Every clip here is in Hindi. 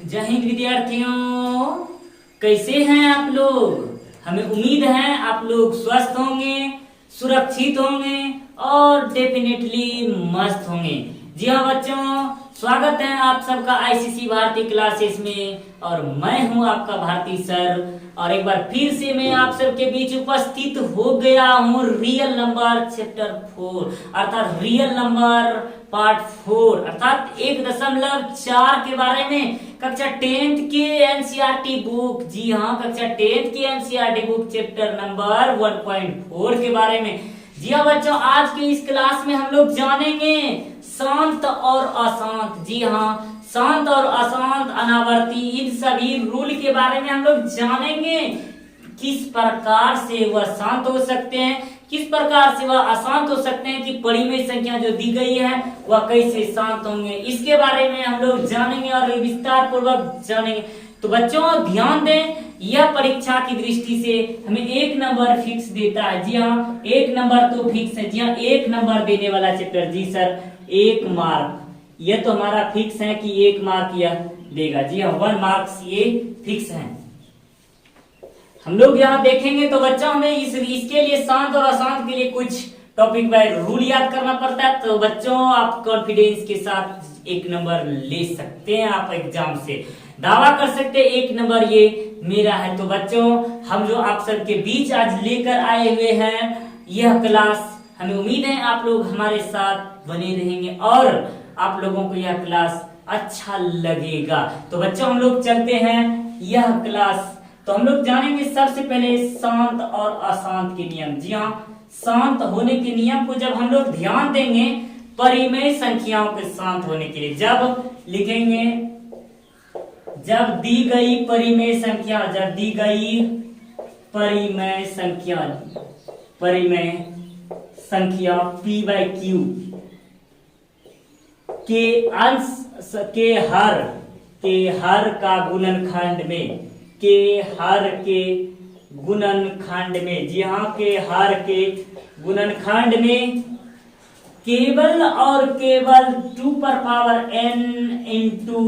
जय हिंद विद्यार्थियों, कैसे हैं आप लोग। हमें उम्मीद है आप लोग स्वस्थ होंगे, सुरक्षित होंगे और डेफिनेटली मस्त होंगे। जी हाँ बच्चों, स्वागत है आप सबका आईसीसी भारती क्लासेस में और मैं हूं आपका भारती सर। और एक बार फिर से मैं आप सबके बीच उपस्थित हो गया हूं रियल नंबर चैप्टर 4 अर्थात रियल नंबर पार्ट 4 अर्थात 1.4 के बारे में कक्षा 10th के एनसीईआरटी बुक। जी हाँ, कक्षा 10th की एनसीईआरटी बुक चैप्टर नंबर 1.4 के बारे में। जी हाँ बच्चों, आज के इस क्लास में हम लोग जानेंगे शांत और अशांत। जी हाँ, शांत और अशांत अनावर्ती इन सभी रूल के बारे में हम लोग जानेंगे। किस प्रकार से वह शांत हो सकते हैं, किस प्रकार से वह अशांत हो सकते हैं, कि परिमेय संख्या जो दी गई है वह कैसे शांत होंगे, इसके बारे में हम लोग जानेंगे और विस्तार पूर्वक जानेंगे। तो बच्चों ध्यान दें, यह परीक्षा की दृष्टि से हमें 1 नंबर फिक्स देता है। जी हाँ, 1 नंबर तो फिक्स है। जी हाँ, 1 नंबर देने वाला चैप्टर। जी सर, 1 मार्क यह तो हमारा फिक्स है कि 1 मार्क यह देगा। जी हाँ, 1 मार्क्स ये फिक्स है। हम लोग यहाँ देखेंगे तो बच्चों हमें इसके लिए शांत और अशांत के लिए कुछ टॉपिक बाय रूल याद करना पड़ता है। तो बच्चों आप कॉन्फिडेंस के साथ 1 नंबर ले सकते हैं, आप एग्जाम से दावा कर सकते हैं 1 नंबर ये मेरा है। तो बच्चों हम जो आप सबके बीच आज लेकर आए हुए हैं यह क्लास, हमें उम्मीद है आप लोग हमारे साथ बने रहेंगे और आप लोगों को यह क्लास अच्छा लगेगा। तो बच्चों हम लोग चलते हैं यह क्लास। तो हम लोग जानेंगे सबसे पहले शांत और अशांत के नियम। जी हाँ, शांत होने के नियम को जब हम लोग ध्यान देंगे परिमेय संख्याओं के शांत होने के लिए, जब लिखेंगे जब दी गई परिमेय संख्या, जब दी गई परिमेय संख्या p/q के अंश के हर का गुणनखंड में, के हर के गुणनखंड में, जी हाँ के हर के गुणनखंड में केवल और केवल 2n इंटू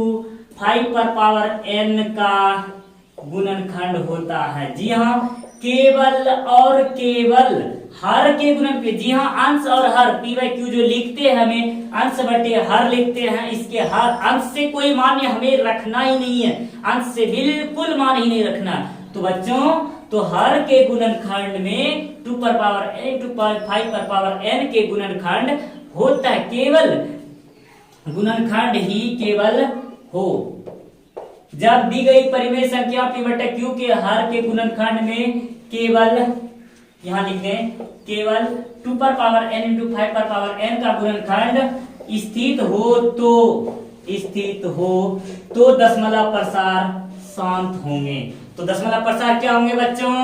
5n का गुणनखंड होता है। जी हाँ, केवल और केवल हर के गुणन पे। जी हाँ, अंश और हर p/q जो लिखते हैं हमें अंश बटे हर लिखते हैं, इसके हर अंश से कोई मान हमें रखना ही नहीं है, अंश से बिल्कुल मान ही नहीं रखना। तो बच्चों तो हर के गुणनखंड में 2n to 5n के गुणनखंड होता है, केवल गुणनखंड ही केवल हो। जब दी गई परिमेय संख्या p/q के हर के गुणनखंड में केवल, यहां लिख दें, केवल 2n इंटू 5n का गुणनखंड स्थित हो तो दशमलव प्रसार शांत होंगे। तो दशमलव प्रसार क्या होंगे बच्चों?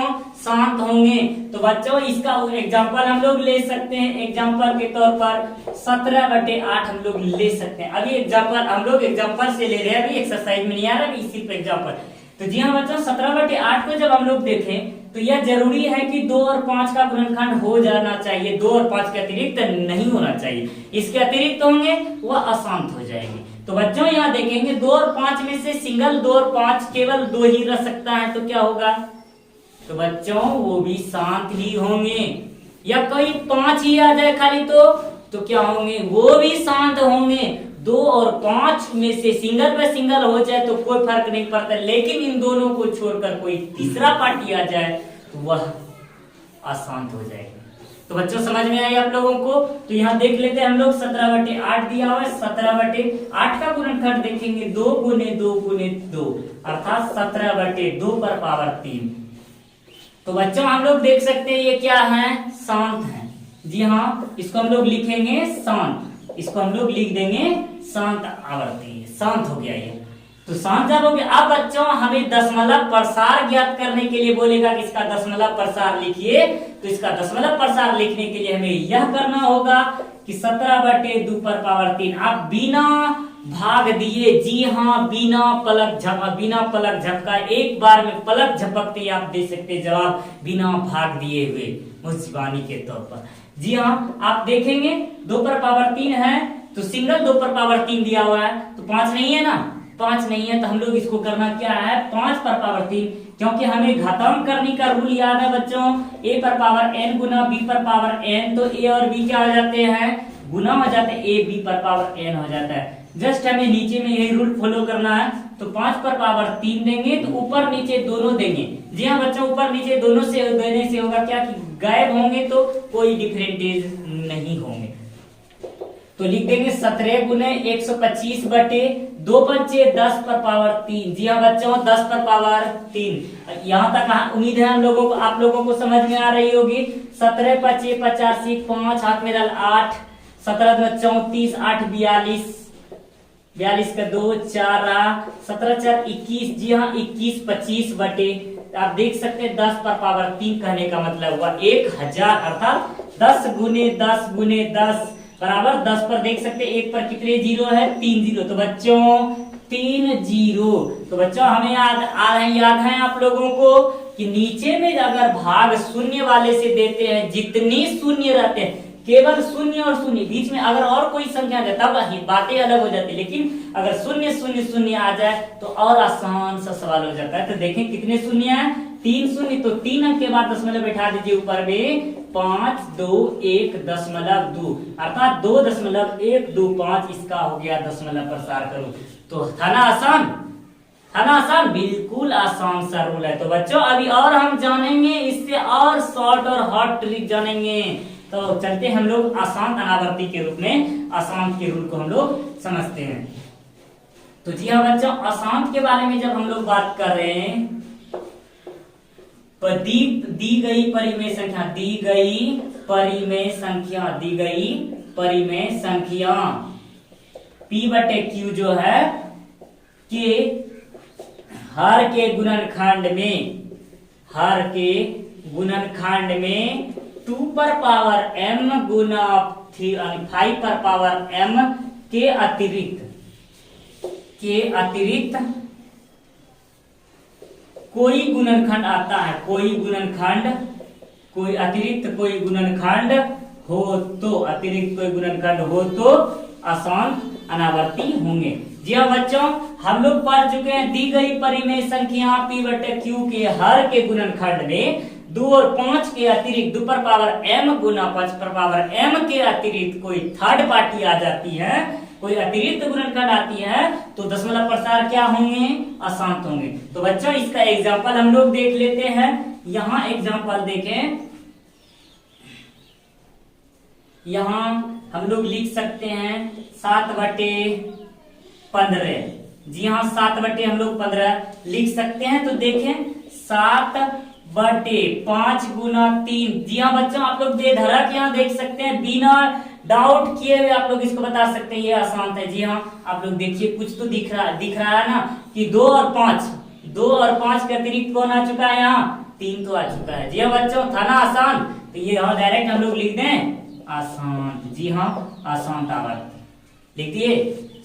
शांत होंगे। तो बच्चों इसका एग्जांपल हम लोग ले सकते हैं, एग्जांपल के तौर पर 17/8 हम लोग ले सकते हैं। अभी एग्जांपल हम लोग एग्जांपल से ले रहे हैं, अभी एक्सरसाइज में नहीं आ रहा, अभी सिर्फ एग्जांपल। तो जी हाँ बच्चों, 17/8 को जब हम लोग देखें तो यह जरूरी है कि 2 और 5 का गुणनखंड हो जाना चाहिए, 2 और 5 के अतिरिक्त नहीं होना चाहिए। इसके अतिरिक्त होंगे वह अशांत हो जाएंगे। तो बच्चों यहाँ देखेंगे 2 और 5 में से सिंगल 2 और 5 केवल 2 ही रह सकता है, तो क्या होगा? तो बच्चों वो भी शांत ही होंगे। या कोई 5 ही आ जाए खाली तो क्या होंगे? वो भी शांत होंगे। 2 और 5 में से सिंगल पे सिंगल हो जाए तो कोई फर्क नहीं पड़ता, लेकिन इन दोनों को छोड़कर कोई तीसरा पार्टी आ जाए तो वह अशांत हो जाएगा। तो बच्चों समझ में आई आप लोगों को? तो यहाँ देख लेते हैं हम लोग 17/8 दिया हुआ है। 17/8 का गुणनखंड देखेंगे 2 गुने 2 गुने 2 अर्थात 17/2 पर पावर 3। तो बच्चों हम लोग देख सकते हैं ये क्या है? शांत है। जी हाँ, इसको हम लोग लिखेंगे शांत, इसको हम लोग लिख देंगे शांत आवर्ती, शांत हो गया ये। तो शांत जब हो गया, अब बच्चों हमें दशमलव प्रसार ज्ञात करने के लिए बोलेगा कि इसका दशमलव प्रसार लिखिए। तो इसका दशमलव प्रसार लिखने के लिए हमें यह करना होगा कि 17/2 पर पावर 3 आप बिना भाग दिए, जी हाँ बिना पलक झपका, एक बार में पलक झपकते ही आप दे सकते जवाब बिना भाग दिए हुए मुंशिबानी के तौर पर। जी हाँ, आप देखेंगे 2 पर पावर 3 है तो सिंगल 2 पर पावर 3 दिया हुआ है तो 5 नहीं है ना, 5 नहीं है तो हम लोग इसको करना क्या है 5 पर पावर 3, क्योंकि हमें खत्म करने का रूल याद है बच्चों, a पर पावर n गुना b पर पावर n, तो a और b क्या हो जाते हैं गुना हो जाते हैं, a b पर पावर n हो जाता है। जस्ट हमें नीचे में यही रूल फॉलो करना है, तो 5 पर पावर 3 देंगे तो ऊपर नीचे दोनों देंगे। जी हाँ बच्चों, ऊपर नीचे दोनों से देने से होगा क्या कि गायब होंगे तो कोई डिफरेंटेज नहीं होंगे। तो लिख देंगे 17 गुने 125 बटे 2 पंचे 10 पर पावर 3। जी हाँ बच्चों 10 पर पावर 3। यहाँ तक उम्मीद है हम लोगों को आप लोगों को समझ में आ रही होगी। 17 पचे 85, 5 हाथ में डाल 8, 17 2 34, 8 42, 42 का 2 4 17 4 21। जी हाँ 21 25 बटे, आप देख सकते हैं 10 पर पावर 3 कहने का मतलब हुआ 1000, अर्थात 10 गुने 10 गुने 10 बराबर 10 पर देख सकते हैं 1 पर कितने जीरो है 3 जीरो, तो बच्चों 3 जीरो। तो बच्चों हमें याद है आप लोगों को कि नीचे में अगर भाग शून्य वाले से देते हैं, जितनी शून्य रहते हैं केवल शून्य और शून्य, बीच में अगर और कोई संख्या आ जाए तब बातें अलग हो जाती है, लेकिन अगर शून्य शून्य शून्य आ जाए तो और आसान सा सवाल हो जाता है। तो देखें कितने शून्य है 3 शून्य, तो 3 अंक के बाद दशमलव बैठा दीजिए ऊपर में 5 2 1 दशमलव 2, अर्थात 2.125, इसका हो गया दशमलव प्रसार करो। तो था ना आसान, है ना आसान, बिल्कुल आसान सा रूल है। तो बच्चों अभी और हम जानेंगे इससे और शॉर्ट और हॉट ट्रिक जानेंगे। तो चलते हम लोग आसान अनावर्ती के रूप में आसान के रूल को हम लोग समझते हैं। तो जी हाँ बच्चों, अशांत के बारे में जब हम लोग बात कर रहे हैं, दी गई परिमेय संख्या P बटे Q जो है के हर के गुणनखंड में 2 पर पावर m गुना 5 पर पावर m के अतिरिक्त कोई गुणनखंड आता है, कोई अतिरिक्त कोई गुणनखंड हो तो अशांत अनावर्ती होंगे। जी हाँ बच्चों, हम लोग पढ़ चुके हैं दी गई परिमेय संख्या P बटे Q के हर के गुणनखंड में 2 और 5 के अतिरिक्त 2 पर पावर m गुना 5 पर पावर m के अतिरिक्त कोई थर्ड पार्टी आ जाती है, कोई अतिरिक्त गुणनखंड आती है, तो दशमलव प्रसार क्या होंगे अशांत होंगे। तो बच्चों इसका एग्जाम्पल हम लोग देख लेते हैं। यहाँ एग्जाम्पल देखें, यहाँ हम लोग लिख सकते हैं 7/15। जी हाँ 7/15 हम लोग 15 लिख सकते हैं। तो देखें 7/5 गुना 3। जी हाँ बच्चों, आप लोग बेधड़क यहाँ देख सकते हैं, बिना डाउट किए हुए आप लोग इसको बता सकते हैं ये आसान है। जी हाँ आप लोग देखिए कुछ तो दिख रहा है ना कि 2 और 5 के अतिरिक्त कौन आ चुका है, यहाँ 3 तो आ चुका है। जी हाँ बच्चों, था ना आसान, तो ये यहाँ डायरेक्ट हम लोग लिख दें आसान। जी हाँ आसान आवर्ती लिख दिए।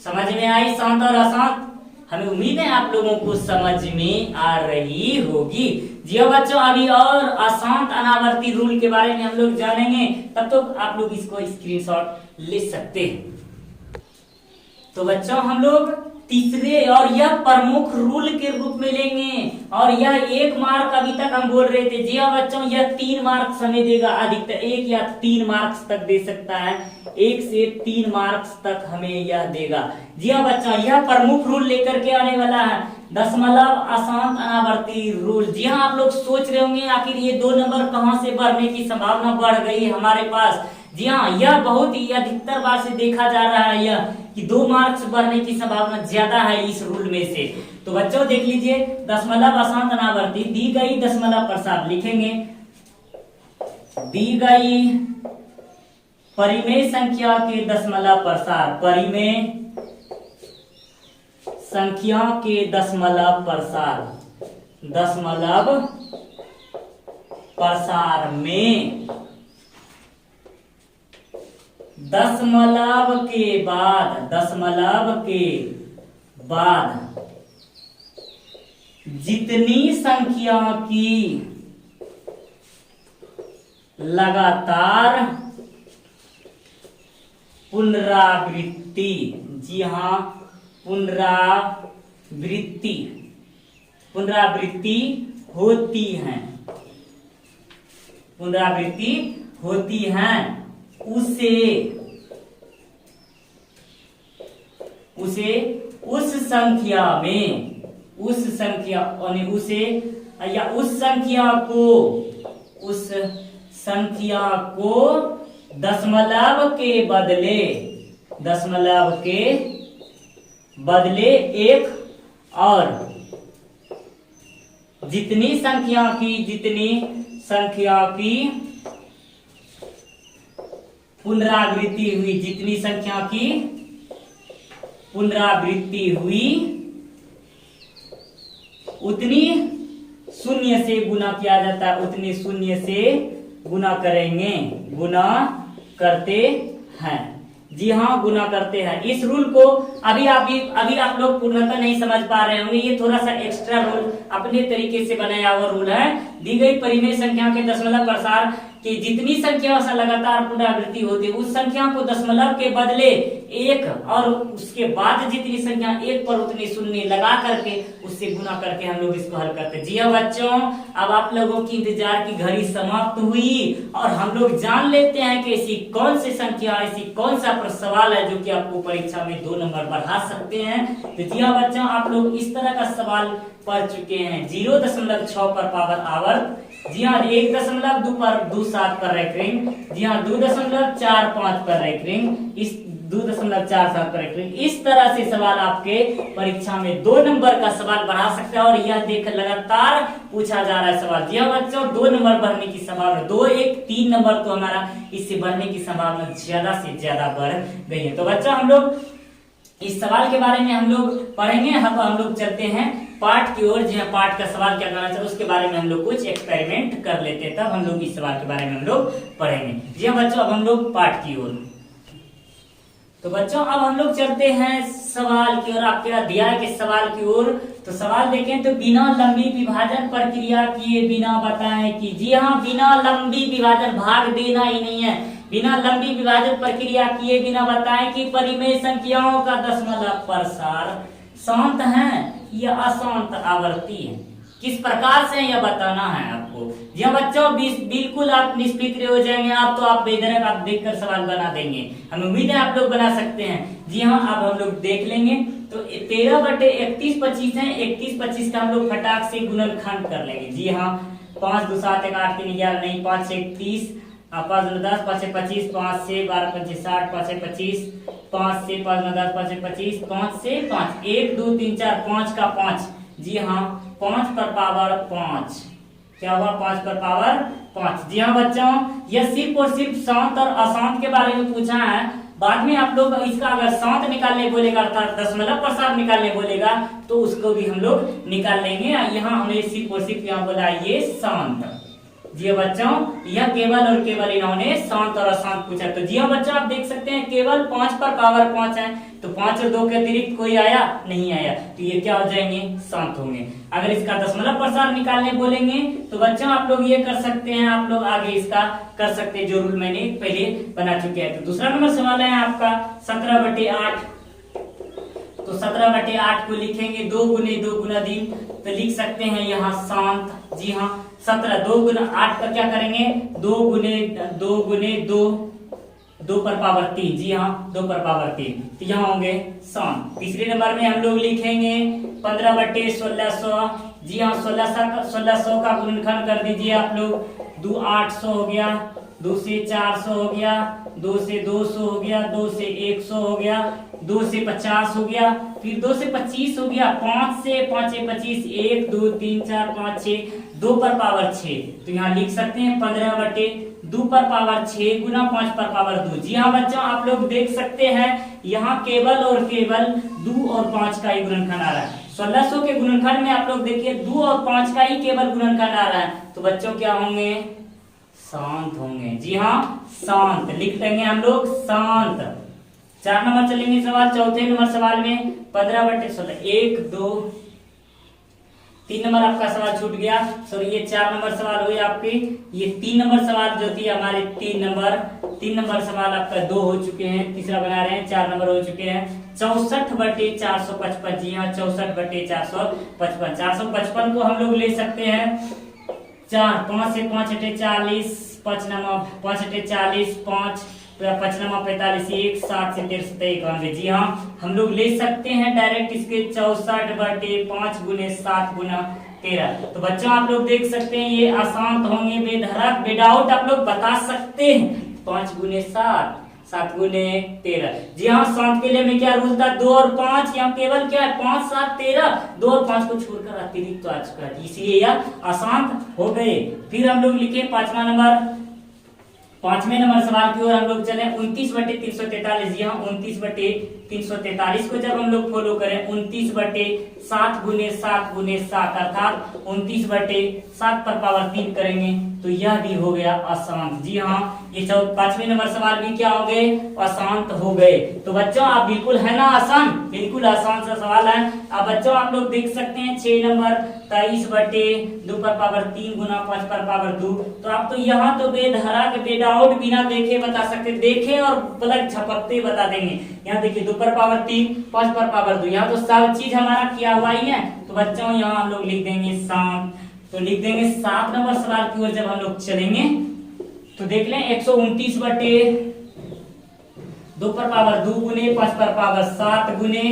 समझ में आई शांत और अशांत? हमें उम्मीद है आप लोगों को समझ में आ रही होगी। जी हाँ बच्चों, अभी और अशांत अनावर्ती रूल के बारे में हम लोग जानेंगे, तब तो आप लोग इसको स्क्रीनशॉट ले सकते हैं। तो बच्चों हम लोग तीसरे और यह प्रमुख रूल के रूप में लेंगे, और यह 1 मार्क अभी तक हम बोल रहे थे। जी हाँ बच्चों, यह 3 मार्क्स हमें देगा, अधिकतर 1 या 3 मार्क्स तक दे सकता है, 1 से 3 मार्क्स तक हमें यह देगा। जी हाँ बच्चों, यह प्रमुख रूल लेकर के आने वाला है, दशमलव अशांत अनावर्ती रूल। जी हाँ आप लोग सोच रहे होंगे आखिर ये 2 नंबर कहां से बढ़ने की संभावना बढ़ गई है हमारे पास। जी हाँ, यह बहुत ही अधिकतर बार से देखा जा रहा है यह कि 2 मार्क्स बढ़ने की संभावना ज्यादा है इस रूल में से। तो बच्चों देख लीजिए, दशमलव अशांत अनावर्ती दी गई दशमलव प्रसार लिखेंगे, दी गई परिमेय संख्या के दशमलव प्रसार, परिमेय संख्या के दशमलव प्रसार में दशमलव के बाद जितनी संख्या की लगातार पुनरावृत्ति, जी हाँ पुनरावृत्ति वृत्ति पुनरावृत्ति होती हैं, पुनरावृत्ति होती हैं, उसे उस संख्या में, उस संख्या यानी उसे या उस संख्या को दशमलव के बदले एक और जितनी संख्या की पुनरावृत्ति हुई, जितनी संख्या की पुनरावृत्ति हुई उतनी शून्य से गुना किया जाता है, उतनी शून्य से गुना करेंगे, गुना करते हैं। जी हाँ, गुना करते हैं। इस रूल को अभी आप लोग पूर्णतः नहीं समझ पा रहे होंगे। ये थोड़ा सा एक्स्ट्रा रूल अपने तरीके से बनाया हुआ रूल है। दी गई परिमेय संख्या के दशमलव प्रसार की जितनी संख्या से लगातार पुनरावृत्ति होती है, उस संख्या को दशमलव के बदले एक और उसके बाद जितनी संख्या एक पर उतनी शून्य लगा करके उससे गुना करके हम लोग इसको हल करते हैं। जी हाँ बच्चों, अब आप लोगों की इंतजार की घड़ी समाप्त हुई और हम लोग जान लेते हैं कि ऐसी कौन सी संख्या, ऐसी कौन सा सवाल है जो कि आपको परीक्षा में 2 नंबर बढ़ा सकते हैं। तो जी हाँ बच्चों, आप लोग इस तरह का सवाल पढ़ चुके हैं। 0.6 पर पावर आवर्त, जी हाँ 1.27 पर रैंकिंग, जी हाँ 2.45 पर रैंकिंग, इस 2.47 पर रैंकिंग। इस तरह से सवाल आपके परीक्षा में 2 नंबर का सवाल बढ़ा सकते हैं और यह देख लगातार पूछा जा रहा है सवाल। जी हाँ बच्चों, 2 नंबर बढ़ने की संभावना 2, 1, 3 नंबर तो हमारा इससे बढ़ने की संभावना ज्यादा से ज्यादा बढ़ गई है। तो बच्चों, हम लोग इस सवाल के बारे में हम लोग पढ़ेंगे। हम लोग चलते हैं पाठ की ओर। जी हाँ, पाठ का सवाल क्या करना चाहिए उसके बारे में हम लोग कुछ एक्सपेरिमेंट कर लेते हैं, तब हम लोग इस सवाल के बारे में हम लोग पढ़ेंगे। जी हाँ बच्चों, अब हम लोग पाठ की ओर। तो बच्चों, अब हम लोग चलते हैं सवाल की ओर, आपके अध्याय के सवाल की ओर। तो सवाल देखें तो बिना लंबी विभाजन प्रक्रिया किए बिना बताएं कि, जी हाँ बिना लंबी विभाजन, भाग देना ही नहीं है, बिना लंबी विभाजन प्रक्रिया किए बिना बताएं कि परिमेय संख्याओं का दशमलव प्रसार शांत है या अशांत आवर्ती है। किस प्रकार से यह बताना है आपको। जी बच्चों, बिल्कुल आप निष्फिक्र हो जाएंगे। आप बेधड़क आप देखकर सवाल बना देंगे। हमें उम्मीद है आप लोग बना सकते हैं। जी हाँ, अब हम लोग देख लेंगे। तो 13/31 है, 31/25 का हम लोग फटाक से गुणनखंड कर लेंगे। जी हाँ, 5 2 7 1 8 3 11 नहीं, 5 6 30, 5 9 10, 5 6 25, 5 से 12 25 60, 5 6 25, 5 से 5 9 10, 5 6 25, 5 से 5, 1 2 3 4, 5 का 5। जी हाँ, 5 पर पावर 5। क्या हुआ? 5 पर पावर 5। जी हाँ बच्चों, यह सिर्फ और सिर्फ शांत और अशांत के बारे में पूछा है। बाद में आप लोग इसका अगर शांत निकालने बोलेगा अर्थात दशमलव प्रसार निकालने बोलेगा तो उसको भी हम लोग निकाल लेंगे। यहाँ हमने सिर्फ और सिर्फ यहाँ बोला ये शांत। जी बच्चों, यह केवल और केवल इन्होंने शांत और अशांत पूछा। तो जी हाँ बच्चों, आप देख सकते हैं केवल 5 पर पावर 5 है, तो 5 और 2 के अतिरिक्त कोई आया नहीं आया, तो ये क्या हो जाएंगे? शांत होंगे। अगर इसका दशमलव प्रसार निकालने बोलेंगे तो बच्चों आप लोग ये कर सकते हैं, आप लोग आगे इसका कर सकते हैं जो रूल मैंने पहले बना चुके हैं। तो दूसरा नंबर सवाल है आपका 17/8। तो 17/8 को लिखेंगे 2 गुने 2 गुना दिन, तो लिख सकते हैं यहाँ शांत। जी हाँ, 17 2 गुना 8 का क्या करेंगे? 2 गुने 2 2 पर पावर 3। जी हाँ, 2 पर पावर 3, तो यहाँ होंगे शांत। तीसरे नंबर में हम लोग लिखेंगे 15/1600। जी हाँ, 1600 का गुणनखंड कर दीजिए आप लोग। 2 800 हो गया, 2 से 400 हो गया, 2 से 200 हो गया, 2 से 100 हो गया, 2 से 50 हो गया, फिर 2 से 25 हो गया, 5 से 5 से 25, 1 2 3 4 5 6, 2 पर पावर 6। तो यहाँ लिख सकते हैं 15/2 पर पावर 6 गुना 5 पर पावर 2। जी हाँ बच्चों, आप लोग देख सकते हैं यहाँ केवल और केवल 2 और 5 का ही गुणनखंड आ रहा है। 1600 के गुणनखंड में आप लोग देखिए 2 और 5 का ही केवल गुणनखंड आ रहा है, तो बच्चों क्या होंगे? शांत होंगे। जी हाँ, शांत लिख देंगे हम लोग, शांत। 4 नंबर चलेंगे सवाल। चौथे नंबर सवाल में 15/16 1 2 3 नंबर आपका सवाल छूट गया। सॉरी, ये 4 नंबर सवाल हुए आपके। ये 3 नंबर सवाल जो थी हमारे 3 नंबर सवाल आपका 2 हो चुके हैं, तीसरा बना रहे हैं, 4 नंबर हो चुके हैं। 64/455। जी हाँ, 64/455। 455 को हम लोग ले सकते हैं 4, 5 से 5 अटे 40, 5 नमा 5 अटे 40, 5 5 नमा 45, 1 7 से 13 91। जी हाँ, हम लोग ले सकते हैं डायरेक्ट इसके 64/5 गुने 7 गुना 13। तो बच्चों आप लोग देख सकते हैं ये आसान होंगे, बेधड़क बेडाउट आप लोग बता सकते हैं। 5 गुने 7, 7 गुने 13। जी हाँ, शांत के लिए में क्या रूल था, 2 और 5, यहाँ केवल क्या है 5 7 13, 2 और 5 को छोड़कर अतिरिक्त तो आ चुका है, इसलिए यह अशांत हो गए। फिर हम लोग लिखे 5वां नंबर, 5वें नंबर सवाल की ओर हम लोग चले। 29/343। जी हाँ, 29/343 को जब हम लोग फॉलो करें 29/7 गुने 7 गुने 7 अर्थात 29/7 पर पावर 3 करेंगे तो यह भी हो गया अशांत। जी हाँ, ये 5वें नंबर सवाल भी क्या हो गए, अशांत हो गए। तो बच्चों आप बिल्कुल है ना आसान, बिल्कुल आसान सा सवाल है। अब बच्चों आप लोग देख सकते हैं 6 नंबर 23/2 पर पावर 3 गुना 5 पर पावर 2। तो आप तो यहाँ तो बेधड़क बेडाउट बिना देखे बता सकते, देखे और पलक झपकते बता देंगे। यहाँ देखिए 2 पर पावर 3, 5 पर पावर 2, यहाँ तो सब चीज हमारा किया हुआ ही है। तो बच्चों यहाँ हम लोग लिख देंगे शांत। तो लिख देंगे 7 नंबर सवाल की ओर जब हम लोग चलेंगे तो देख लें 129/2 पर पावर 2 गुने 5 पर पावर 7 गुने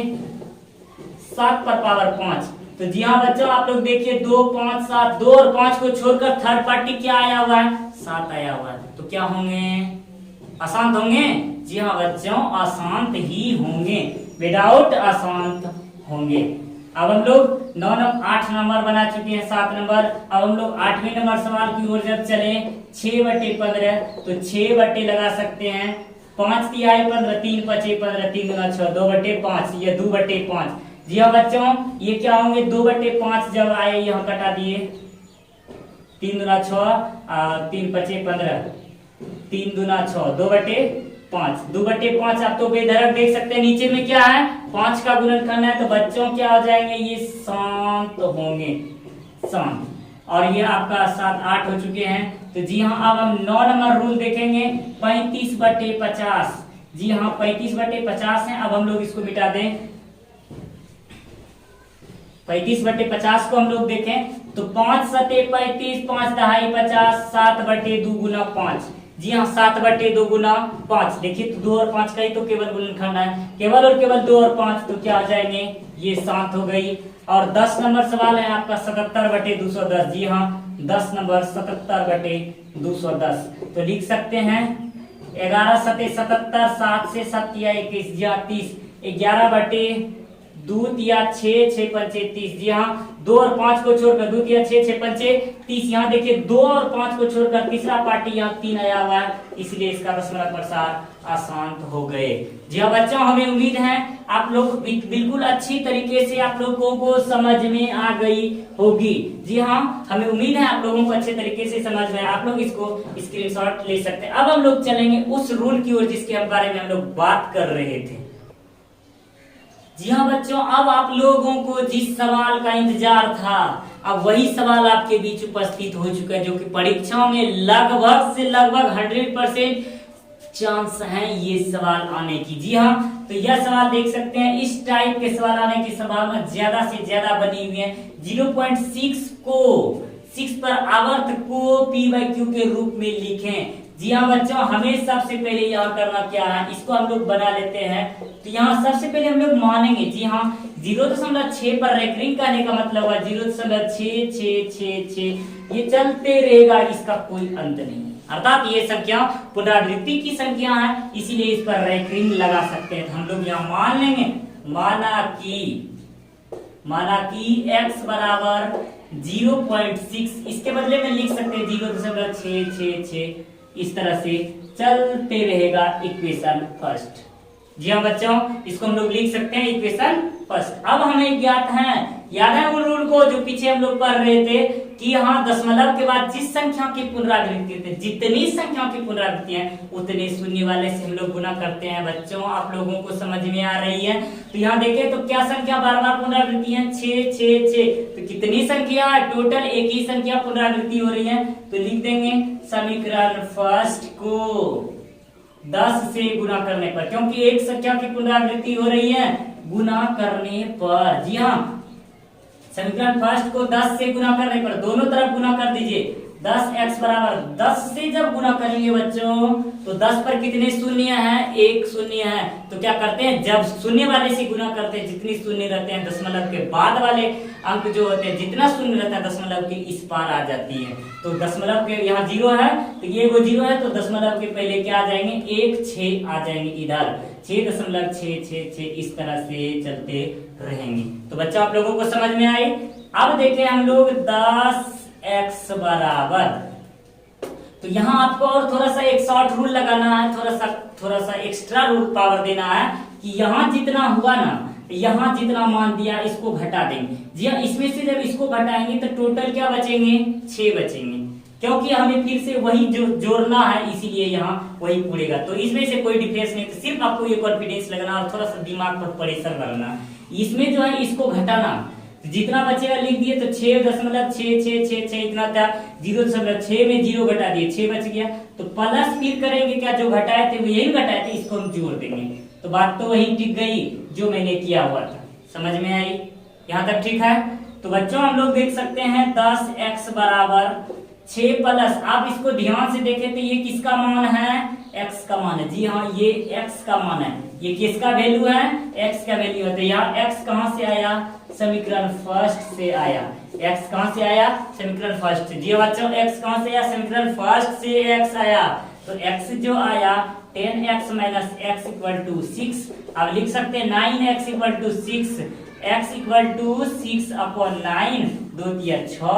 7 पर पावर 5। तो जी हाँ बच्चों आप लोग देखिए 2 5 7, 2 और 5 को छोड़कर थर्ड पार्टी क्या आया हुआ है, 7 आया हुआ है। तो क्या होंगे, अशांत होंगे। जी हाँ बच्चों, अशांत ही होंगे, विदाउट अशांत होंगे। अब हम लोग 8 नंबर बना चुके हैं, 7 नंबर। अब हम लोग 8वें नंबर सवाल की ओर जब चले 6/15, तो 6 बट्टे लगा सकते हैं। 5 तिहाई 15, 3 पचे 15, 3 गुना 6, 2/5, ये 2/5। जी हाँ बच्चों, ये क्या होंगे 2/5 जब आए यहाँ कटा दिए, 3 दुना 6, 3 पचे 15, 3 दुना 6, 2/5। 2/5 आप तो बेधड़क देख सकते हैं, नीचे में क्या है 5 का गुणनखंड है। तो बच्चों क्या हो जाएंगे, ये शांत होंगे, शांत। और ये आपका 7 8 हो चुके हैं। तो जी हाँ, अब हम 9 नंबर रूल देखेंगे 35/50। जी हाँ 35/50 है। अब हम लोग इसको मिटा दें, 35/50 को हम लोग देखें तो 5 सते 35, 5 दहाई 50, 7/2 गुना 5। जी हाँ 7/2 गुना 5। देखिए तो 2 और 5 का ही तो केवल गुणनखंड है, केवल और केवल 2 और 5, तो क्या आ जाएंगे, ये शांत हो गई। और 10 नंबर सवाल है आपका 77/210। जी हाँ 10 नंबर 77/210। तो लिख सकते हैं 11 सते 77, 7 से 7 या 21 या 30, 11/2 या 6 6 पंचे 30। जी हाँ 2 और 5 को छोड़कर 2 या 6 6 पंचे 30। यहाँ देखिए 2 और 5 को छोड़कर तीसरा पार्टी यहाँ 3 आया हुआ है, इसलिए इसका दशमलव प्रसार अशांत हो गए। जी हाँ बच्चों, हमें उम्मीद है आप लोग बिल्कुल अच्छी तरीके से आप लोगों को समझ में आ गई होगी। जी हाँ, हमें उम्मीद है आप लोगों को अच्छे तरीके से समझ में, आप लोग इसको स्क्रीनशॉट ले सकते हैं। अब हम लोग चलेंगे उस रूल की ओर जिसके बारे में हम लोग बात कर रहे थे। जी हाँ बच्चों, अब आप लोगों को जिस सवाल का इंतजार था, अब वही सवाल आपके बीच उपस्थित हो चुका है, जो कि परीक्षाओं में लगभग से लगभग 100% चांस है ये सवाल आने की। जी हाँ, तो यह सवाल देख सकते हैं, इस टाइप के सवाल आने की संभावना ज्यादा से ज्यादा बनी हुई है। 0.6 को 6 पर आवर्त को p/q के रूप में लिखें। जी हाँ बच्चों, हमें सबसे पहले यहाँ करना क्या है, इसको हम लोग बना लेते हैं। तो यहाँ सबसे पहले हम लोग मानेंगे, जी हाँ 0.6 पर रेकरिंग करने का मतलब है 0.6666, ये चलते रहेगा, इसका कोई अंत नहीं, अर्थात ये संख्या पुनरावृत्ति की संख्या है, इसीलिए इस पर रेकरिंग लगा सकते हैं। तो हम लोग यहाँ मान लेंगे, माना कि x बराबर 0.6, इसके बदले में लिख सकते हैं 0.666, इस तरह से चलते रहेगा इक्वेशन फर्स्ट। जी हाँ बच्चों, इसको हम लोग लिख सकते हैं इक्वेशन फर्स्ट। अब हमें ज्ञात है, याद है वो रूल को जो पीछे हम लोग पढ़ रहे थे कि यहाँ दशमलव के बाद जिस संख्या की पुनरावृत्ति होती है, जितनी संख्या की पुनरावृत्ति है उतने शून्य वाले से हम लोग गुना करते हैं। बच्चों आप लोगों को समझ में आ रही है? तो यहाँ देखें तो क्या संख्या बार बार पुनरावृत्ति है, 6 6 6। तो कितनी संख्या टोटल, एक ही संख्या पुनरावृत्ति हो रही है। तो लिख देंगे समीकरण फर्स्ट को 10 से गुना करने पर, क्योंकि एक संख्या की पुनरावृत्ति हो रही है गुना करने पर। जी हाँ, समीकरण फर्स्ट को 10 से गुना करने पर दोनों तरफ गुना कर दीजिए। 10x बराबर 10 से जब गुना करेंगे बच्चों तो 10 पर कितने शून्य हैं? एक शून्य है। तो क्या करते हैं, जब शून्य वाले से गुना करते हैं, जितनी शून्य रहते हैं दशमलव के बाद वाले अंक जो होते हैं, जितना शून्य रहता है दशमलव के इस पार आ जाती है। तो दशमलव के यहाँ 0 है तो ये वो 0 है, तो दशमलव के पहले क्या आ जाएंगे? 1 6 आ जाएंगे इधर, 6.666 इस तरह से चलते रहेंगे। तो बच्चों आप लोगों को समझ में आई। अब देखें हम लोग 10x बराबर, तो यहाँ आपको और थोड़ा सा एक शॉर्ट रूल लगाना है, थोड़ा सा एक्स्ट्रा रूल पावर देना है कि यहाँ जितना हुआ ना, यहाँ जितना मान दिया इसको घटा देंगे। जी हाँ, इसमें से जब इसको घटाएंगे तो टोटल क्या बचेंगे? 6 बचेंगे, क्योंकि हमें फिर से वही जोड़ना है, इसीलिए यहाँ वही पूरेगा। तो इसमें से कोई डिफरेंस नहीं, तो सिर्फ आपको ये कॉन्फिडेंस लगना और थोड़ा सा दिमाग पर प्रेशर डालना। इसमें जो है इसको घटाना, जितना बचेगा लिख दिए, तो 6.666 इतना था, 0.6 में 0 घटा दिए, 6 बच गया। तो प्लस फिर करेंगे क्या, जो घटाए थे वो यही घटाए थे, इसको हम जोड़ देंगे। तो बात तो वही टिक गई जो मैंने किया हुआ था। समझ में आई? यहाँ तक ठीक है। तो बच्चों हम लोग देख सकते हैं 10x बराबर 6 प्लस, आप इसको ध्यान से देखें तो ये किसका मान है? x का मान है। जी हाँ, ये x का मान है। ये किसका वैल्यू है? x का वैल्यू है। तो यहाँ x कहाँ से आया? समीकरण फर्स्ट से आया। x कहाँ से आया? समीकरण फर्स्ट। जी बच्चों, x कहाँ से आया? समीकरण फर्स्ट से x आया। तो x जो आया 10x minus x equal to 6। अब लिख सकते हैं 9x equal to 6, x equal to 6 upon 9, 2 तिया 6,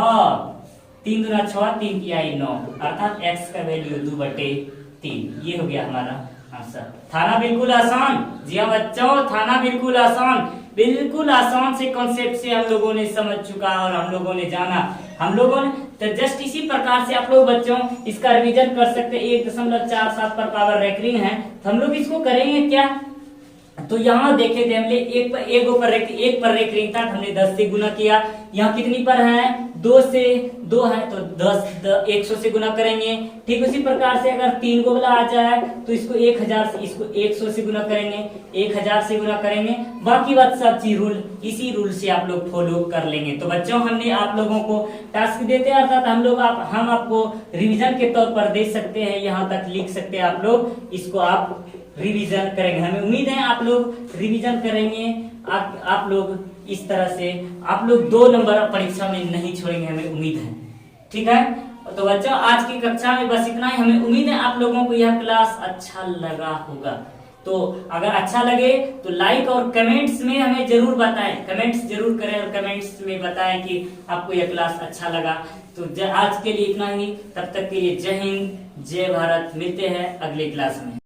3 दूना 6, 3 तिया 9, अर्थात x का वैल्यू 2/3। ये हो गया हमारा आंसर। था ना बिल्कुल आसान? जी हाँ बच्चों, था ना बिल्कुल आसान? बिल्कुल आसान से कॉन्सेप्ट से हम लोगों ने समझ चुका और हम लोगों ने जाना। हम लोगों ने तो जस्ट इसी प्रकार से आप लोग बच्चों इसका रिवीजन कर सकते हैं। 1.47 पर पावर रेकरिंग है, तो हम लोग इसको करेंगे क्या? तो यहाँ देखे थे हमने एक पर रेकरिंग था, हमने 10 से गुना किया। यहाँ कितनी पर है? 2 से 2 है, तो 100 से गुना करेंगे। ठीक उसी प्रकार से अगर 3 को वाला आ जाए तो इसको 1000 से, इसको 100 से गुना करेंगे, 1000 से गुना करेंगे। बाकी बात सब चीज इसी रूल से आप लोग फॉलो कर लेंगे। तो बच्चों हमने आप लोगों को टास्क देते हैं, अर्थात हम आपको रिविजन के तौर पर दे सकते हैं, यहाँ तक लिख सकते हैं आप लोग, इसको आप रिवीजन करेंगे। हमें उम्मीद है आप लोग रिवीजन करेंगे। आप लोग इस तरह से आप लोग 2 नंबर परीक्षा में नहीं छोड़ेंगे, हमें उम्मीद है। ठीक है, तो बच्चों आज की कक्षा में बस इतना ही। हमें उम्मीद है आप लोगों को यह क्लास अच्छा लगा होगा। तो अगर अच्छा लगे तो लाइक और कमेंट्स में हमें जरूर बताएं, कमेंट्स जरूर करें और कमेंट्स में बताएं कि आपको यह क्लास अच्छा लगा। तो आज के लिए इतना ही, तब तक के लिए जय हिंद, जय भारत। मिलते हैं अगले क्लास में।